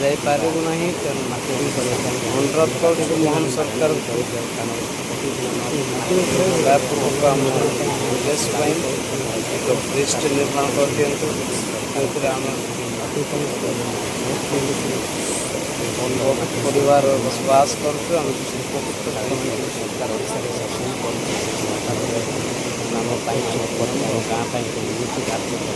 ଯାଇପାରିବୁ ନାହିଁ ତେଣୁ ଅନୁରୋଧ କରୁଛୁ ମୋହନ ସରକାର ଦୟାପୂର୍ବକ ଆମ ଦେଶ ପାଇଁ ଏକ ବ୍ରିଜ୍ ନିର୍ମାଣ କରିଦିଅନ୍ତୁ ଯେଉଁଥିରେ ଆମେ ପରିବାର ବସବାସ କରୁଛୁ। ଆମେ ସରକାର ଓଡ଼ିଶାରେ ଶାସନ କରୁଛୁ ଆମ ପାଇଁ ଆମ ଗାଁ ପାଇଁ କାର୍ଯ୍ୟ